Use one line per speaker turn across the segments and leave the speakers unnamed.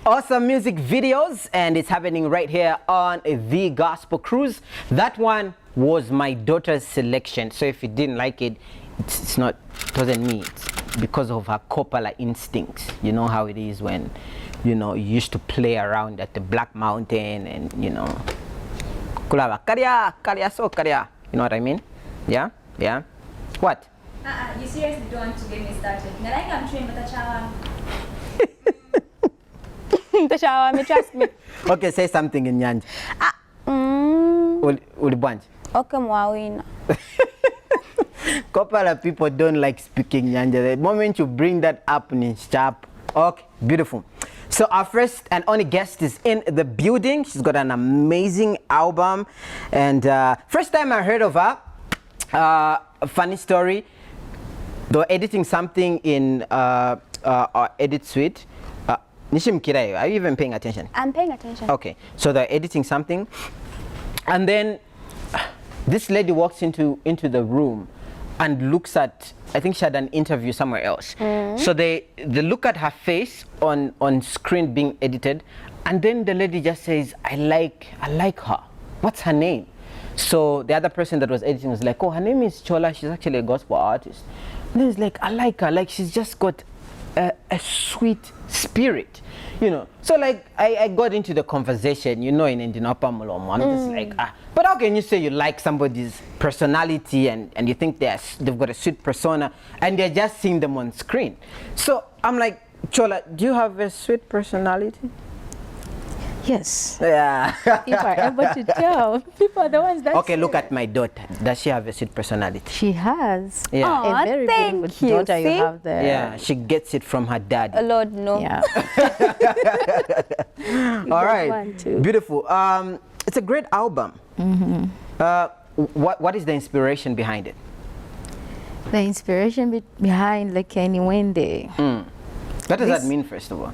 Awesome music videos, and it's happening right here on the Gospel Cruise. That one was my daughter's selection, so if you didn't like it, it wasn't me. It's because of her coppola instincts. You know how it is when, you used to play around at the Black Mountain and, kulava, karya, so karya. You know what I mean? Yeah? Yeah? What?
You seriously don't want to get me started. I'm trained with a child. Trust me.
Okay, say something in Nyanja. Ulibwanje.
Okay, mwawina.
Coppola people don't like speaking Nyanja. The moment you bring that up, sharp. Okay, beautiful. So our first and only guest is in the building. She's got an amazing album, and first time I heard of her, a funny story. They were editing something in our edit suite. Nishim Kirai, are you even paying attention?
I'm paying attention.
Okay, so they're editing something, and then this lady walks into the room and looks at, I think she had an interview somewhere else. So they look at her face on screen being edited, and then the lady just says, I like her. What's her name? So the other person that was editing was like, oh, her name is Chola, she's actually a gospel artist. And then it's like, I like her, like she's just got a sweet spirit, So like I got into the conversation, in Indinapa Mulomo. I'm just like, but how can you say you like somebody's personality and you think they've got a sweet persona and they're just seeing them on screen? So I'm like, Chola, do you have a sweet personality?
Yes.
Yeah.
If I'm able to tell, people are the ones that
Okay, look at my daughter. Does she have a sweet personality?
She has.
Yeah.
A very beautiful daughter you have there.
Yeah, she gets it from her dad.
Oh, Lord, no.
Yeah.
All right. Beautiful. It's a great album. What is the inspiration behind it?
The inspiration behind Lekeni Wende.
What does that mean, first of all?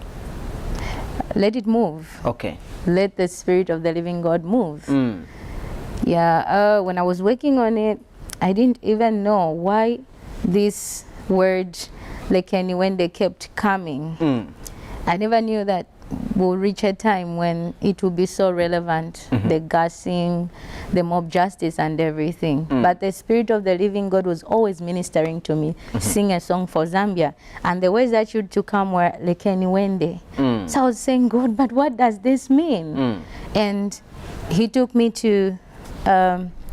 Let it move.
Okay.
Let the Spirit of the living God move. Yeah, when I was working on it, I didn't even know why this word Lekeni Wende kept coming. I never knew that we'll reach a time when it will be so relevant, the gassing, the mob justice and everything. But the Spirit of the living God was always ministering to me, sing a song for Zambia. And the words that used to come were Lekeni Wende. So I was saying, God, but what does this mean? And he took me to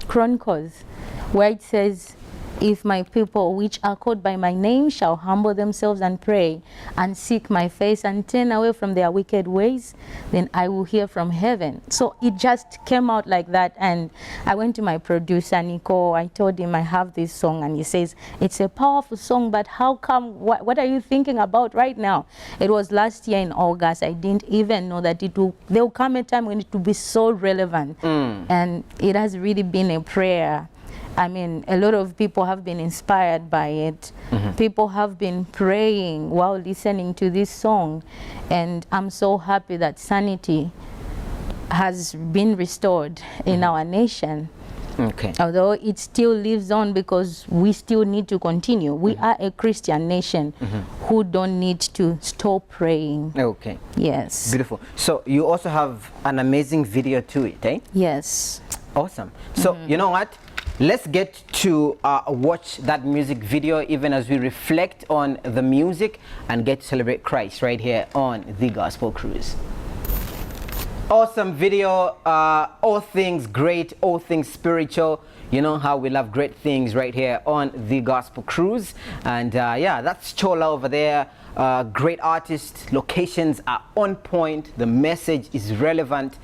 Chronicles, where it says, if my people which are called by my name shall humble themselves and pray and seek my face and turn away from their wicked ways, then I will hear from heaven. So it just came out like that, and I went to my producer Nico. I told him I have this song, and he says it's a powerful song, but how come, what are you thinking about right now? It was last year in August. I didn't even know that there will come a time when it will be so relevant. And it has really been a prayer. I mean, a lot of people have been inspired by it. People have been praying while listening to this song. And I'm so happy that sanity has been restored in our nation.
Okay.
Although it still lives on because we still need to continue. We are a Christian nation who don't need to stop praying.
Okay.
Yes.
Beautiful. So you also have an amazing video to it, eh?
Yes.
Awesome. So you know what? Let's get to watch that music video, even as we reflect on the music and get to celebrate Christ right here on the Gospel Cruise. Awesome video, all things great, all things spiritual. You know how we love great things right here on the Gospel Cruise. And yeah, that's Chola over there. Great artist, locations are on point, the message is relevant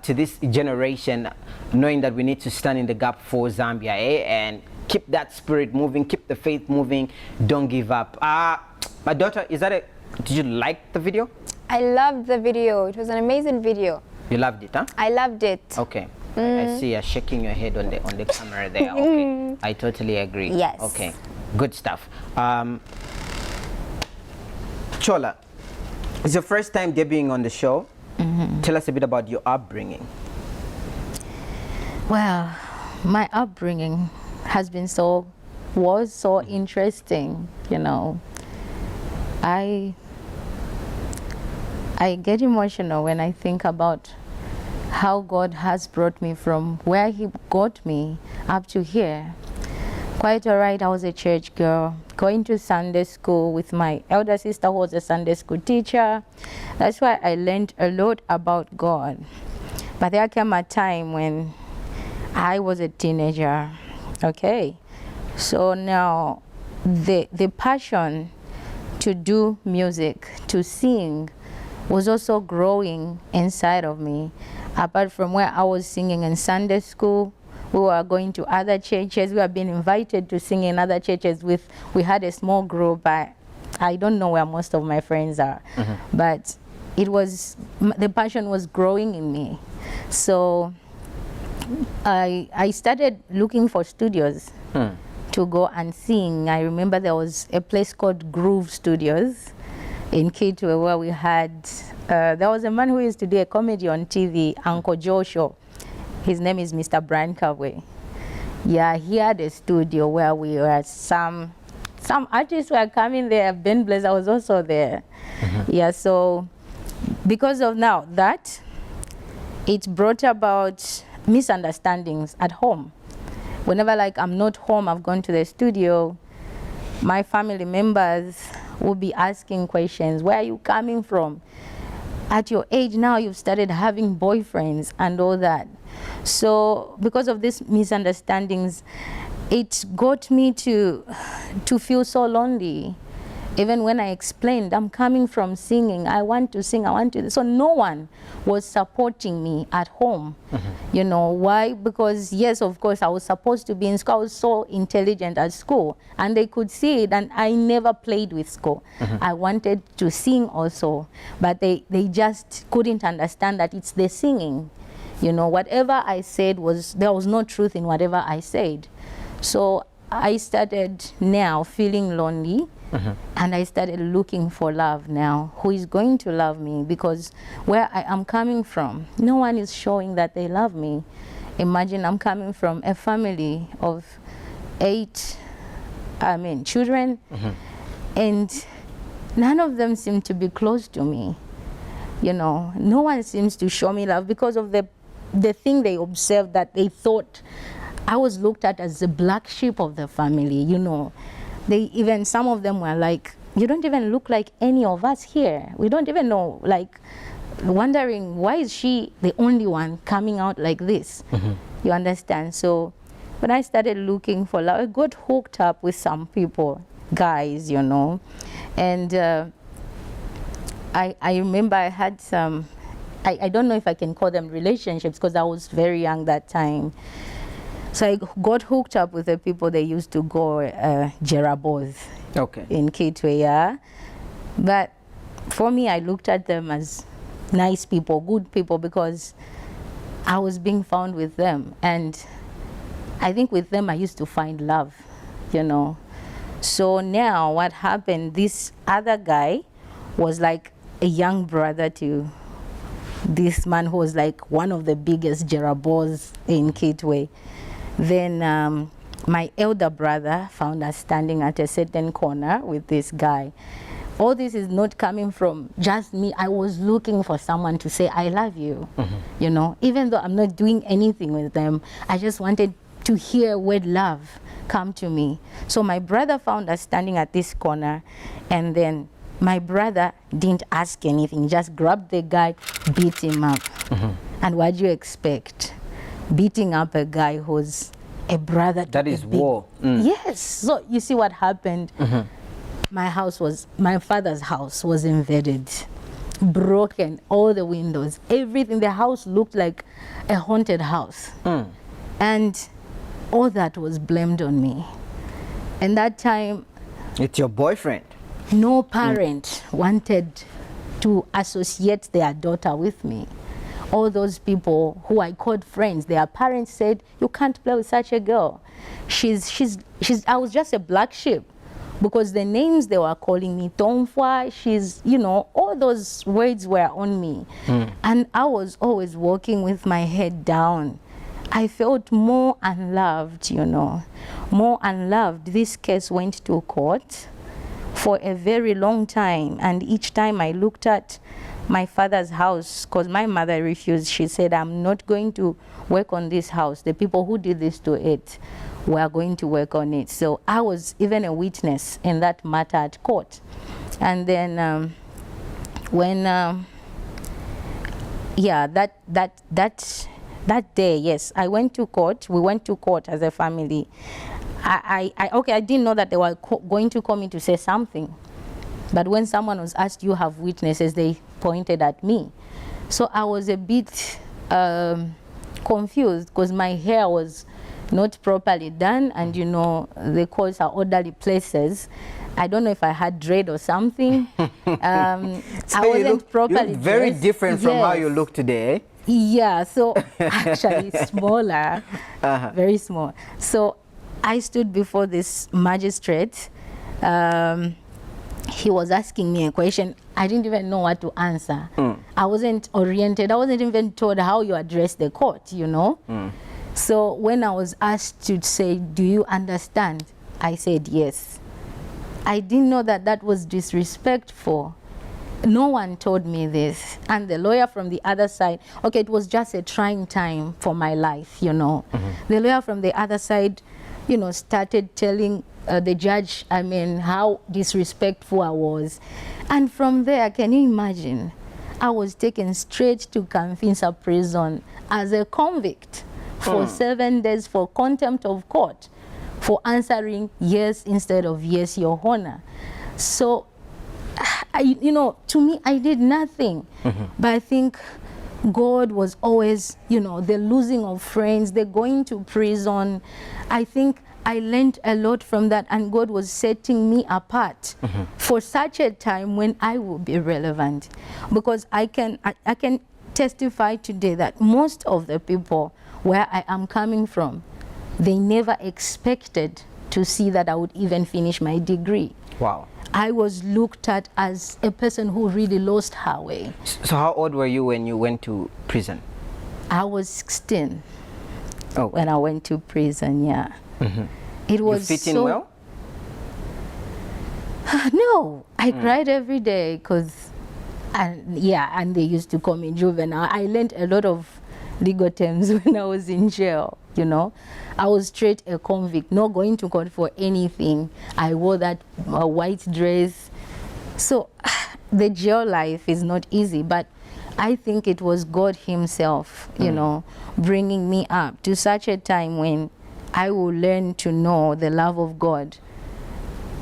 to this generation, knowing that we need to stand in the gap for Zambia, and keep that spirit moving, keep the faith moving, don't give up. My daughter, did you like the video?
I loved the video. It was an amazing video.
You loved it, huh?
I loved it.
Okay. I see you're shaking your head on the camera there. Okay. I totally agree.
Yes.
Okay. Good stuff. Chola, it's your first time debuting on the show. Tell us a bit about your upbringing.
Well, my upbringing was so interesting, I I get emotional when I think about how God has brought me from where He got me up to here. Quite all right, I was a church girl, going to Sunday school with my elder sister who was a Sunday school teacher. That's why I learned a lot about God. But there came a time when I was a teenager. Okay, so now the passion to do music, to sing, was also growing inside of me. Apart from where I was singing in Sunday school, we were going to other churches. We were being invited to sing in other churches. We had a small group. I don't know where most of my friends are, but the passion was growing in me. So I started looking for studios to go and sing. I remember there was a place called Groove Studios in Kitwe where we had, there was a man who used to do a comedy on TV, Uncle Joe Show. His name is Mr. Brian Kavwe. Yeah, he had a studio where we were, some artists were coming there. Ben Blazer was also there. Yeah, so because of now that, it brought about misunderstandings at home. Whenever I'm not home, I've gone to the studio, my family members will be asking questions. Where are you coming from? At your age now, you've started having boyfriends and all that. So because of these misunderstandings, it got me to feel so lonely. Even when I explained, I'm coming from singing, I want to sing, I want to. So no one was supporting me at home. You know, why? Because yes, of course, I was supposed to be in school. I was so intelligent at school, and they could see it, and I never played with school. I wanted to sing also, but they just couldn't understand that it's the singing. You know, whatever I said there was no truth in whatever I said. So I started now feeling lonely. And I started looking for love now. Who is going to love me? Because where I am coming from, no one is showing that they love me. Imagine I'm coming from a family of 8 children, and none of them seem to be close to me. You know, no one seems to show me love because of the thing they observed, that they thought I was looked at as the black sheep of the family, you know. Some of them were like, you don't even look like any of us here. We don't even know, wondering, why is she the only one coming out like this? You understand? So when I started looking for love, I got hooked up with some people, guys, you know. And I remember I had some, I don't know if I can call them relationships because I was very young that time. So I got hooked up with the people they used to go Jerabos in Kitwe, yeah. But for me, I looked at them as nice people, good people, because I was being found with them. And I think with them, I used to find love, you know. So now what happened, this other guy was like a young brother to this man who was like one of the biggest Jerabos in Kitwe. Then my elder brother found us standing at a certain corner with this guy. All this is not coming from just me. I was looking for someone to say, I love you. You know, even though I'm not doing anything with them, I just wanted to hear word love come to me. So my brother found us standing at this corner, and then my brother didn't ask anything, just grabbed the guy, beat him up. And what do you expect? Beating up a guy who's a brother to
that is war.
Yes. So you see what happened? My father's house was invaded, broken, all the windows, everything. The house looked like a haunted house. And all that was blamed on me. And that time,
it's your boyfriend.
No parent wanted to associate their daughter with me. All those people who I called friends, their parents said, you can't play with such a girl. I was just a black sheep, because the names they were calling me, Tomfwa, you know, all those words were on me. And I was always walking with my head down. I felt more unloved, you know, more unloved. This case went to court for a very long time. And each time I looked at my father's house, because my mother refused. She said, I'm not going to work on this house. The people who did this to it were going to work on it. So I was even a witness in that matter at court. And then when that day, yes, I went to court. We went to court as a family. I didn't know that they were going to call me to say something. But when someone was asked, you have witnesses, they pointed at me. So I was a bit confused because my hair was not properly done, and you know, the courts are orderly places. I don't know if I had dread or something.
So
I wasn't properly
you look very
dressed.
different from how
Yes.
you look today.
Yeah, so actually smaller, very small. So I stood before this magistrate. He was asking me a question. I didn't even know what to answer. I wasn't oriented. I wasn't even told how you address the court, you know. So when I was asked to say, do you understand? I said yes. I didn't know that that was disrespectful. No one told me this. And the lawyer from the other side, okay, it was just a trying time for my life, you know. The lawyer from the other side, you know, started telling the judge, I mean, how disrespectful I was. And from there, can you imagine? I was taken straight to Kamfinsa prison as a convict for 7 days for contempt of court, for answering yes instead of yes, Your Honor. So, you know, to me, I did nothing. But I think God was always, you know, the losing of friends, the going to prison. I think I learned a lot from that, and God was setting me apart for such a time when I will be relevant. Because I can testify today that most of the people where I am coming from, they never expected to see that I would even finish my degree.
Wow.
I was looked at as a person who really lost her way.
So how old were you when you went to prison?
I was 16
Oh.
when I went to prison, yeah. It was
You fit in
so
well?
No, I cried every day because, and they used to call me juvenile. I learned a lot of legal terms when I was in jail, you know. I was straight a convict, not going to court for anything. I wore that white dress. So the jail life is not easy, but I think it was God himself, you know, bringing me up to such a time when I will learn to know the love of God,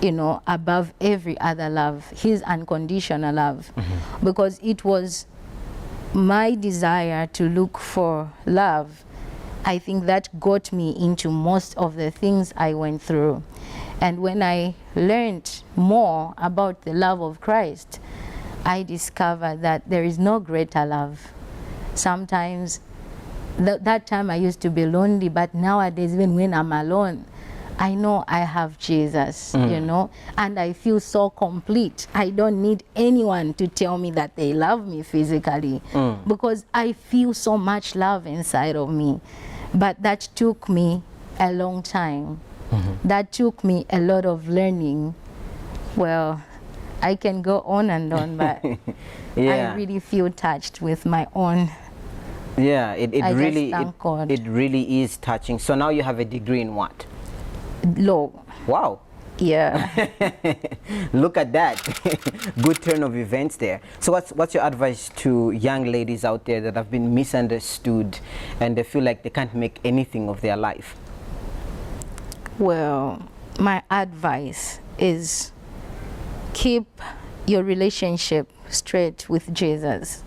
you know, above every other love, his unconditional love. Because it was my desire to look for love. I think that got me into most of the things I went through. And when I learned more about the love of Christ, I discovered that there is no greater love. Sometimes, that time I used to be lonely, but nowadays, even when I'm alone, I know I have Jesus, you know, and I feel so complete. I don't need anyone to tell me that they love me physically, because I feel so much love inside of me. But that took me a long time. That took me a lot of learning. Well, I can go on and on, but I really feel touched with my own.
Yeah, it really
thank God.
It really is touching. So now you have a degree in what?
Law.
Wow.
Yeah.
Look at that. Good turn of events there. So what's your advice to young ladies out there that have been misunderstood and they feel like they can't make anything of their life?
Well, my advice is keep your relationship straight with Jesus.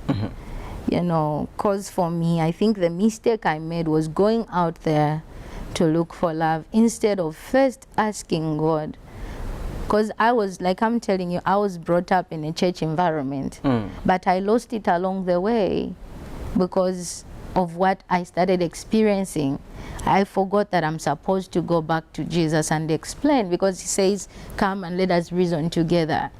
You know, because for me, I think the mistake I made was going out there to look for love instead of first asking God. Because I was, like I'm telling you, I was brought up in a church environment, but I lost it along the way because of what I started experiencing. I forgot that I'm supposed to go back to Jesus and explain, because he says, come and let us reason together.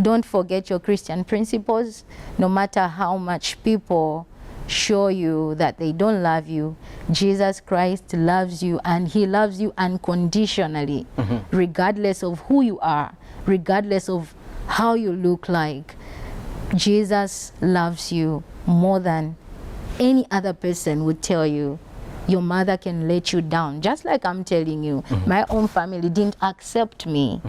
Don't forget your Christian principles. No matter how much people show you that they don't love you, Jesus Christ loves you, and he loves you unconditionally, regardless of who you are, regardless of how you look like. Jesus loves you more than any other person would tell you. Your mother can let you down, just like I'm telling you. My own family didn't accept me.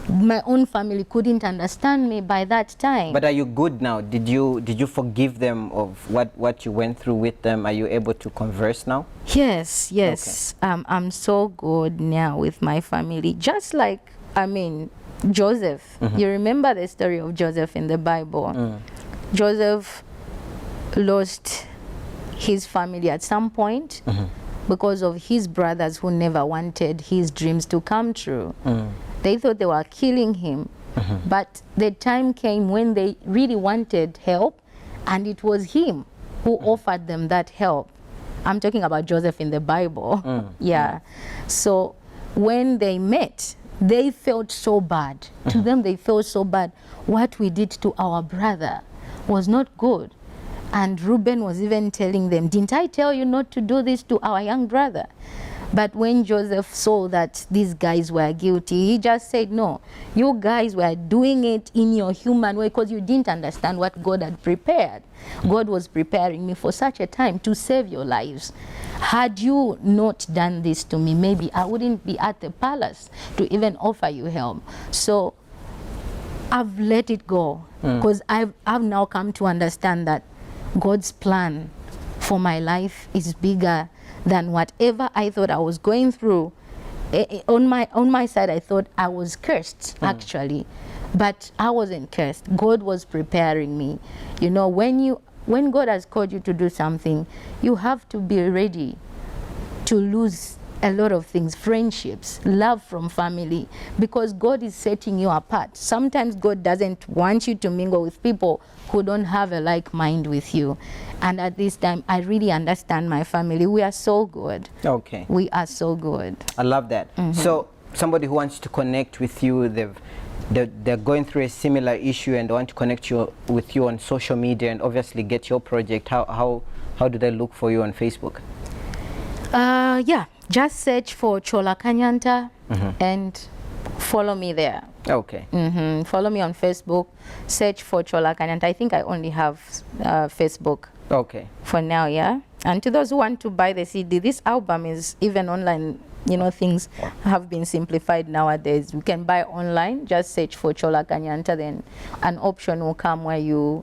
My own family couldn't understand me by that time.
But are you good now? Did you forgive them of what you went through with them? Are you able to converse now?
Yes. Okay. I'm so good now with my family. Just like, I mean, Joseph. You remember the story of Joseph in the Bible? Joseph lost his family at some point because of his brothers who never wanted his dreams to come true. They thought they were killing him, but the time came when they really wanted help, and it was him who offered them that help. I'm talking about Joseph in the Bible. Yeah. So when they met, they felt so bad. To them, they felt so bad. What we did to our brother was not good. And Reuben was even telling them, didn't I tell you not to do this to our young brother? But when Joseph saw that these guys were guilty, he just said, no, you guys were doing it in your human way because you didn't understand what God had prepared. God was preparing me for such a time to save your lives. Had you not done this to me, maybe I wouldn't be at the palace to even offer you help. So I've let it go because I've now come to understand that God's plan for my life is bigger than whatever I thought I was going through. On my side, I thought I was cursed, actually, but I wasn't cursed. God was preparing me. You know, when God has called you to do something, you have to be ready to lose a lot of things, friendships, love from family, because God is setting you apart. Sometimes God doesn't want you to mingle with people who don't have a like mind with you. And at this time, I really understand my family. We are so good.
Okay.
We are so good.
I love that. So somebody who wants to connect with you, they're going through a similar issue and want to connect with you on social media and obviously get your project. How do they look for you on Facebook?
Yeah, just search for Chola Kanyanta and follow me there.
Okay.
Follow me on Facebook, search for Chola Kanyanta. I think I only have Facebook.
Okay.
For now, yeah. And to those who want to buy the CD, this album is even online. You know, things have been simplified nowadays. You can buy online, just search for Chola Kanyanta, then an option will come where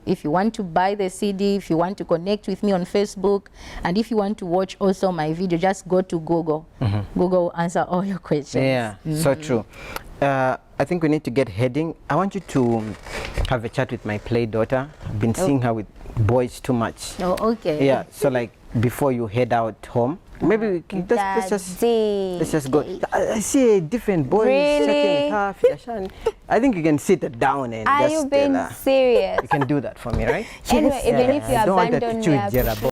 if you want to buy the CD, if you want to connect with me on Facebook, and if you want to watch also my video, just go to Google. Google will answer all your questions.
Yeah, so true. I think we need to get heading. I want you to have a chat with my play daughter. I've been seeing her with boys too much.
Oh, okay.
Yeah, so like before you head out home, maybe we can let's just go. I see a different boy chatting with her. I think you can sit down and
Are
just
you being serious?
you can do that for me, right?
Anyway, even if you
I don't want
abandon
that
me,
Jerabo.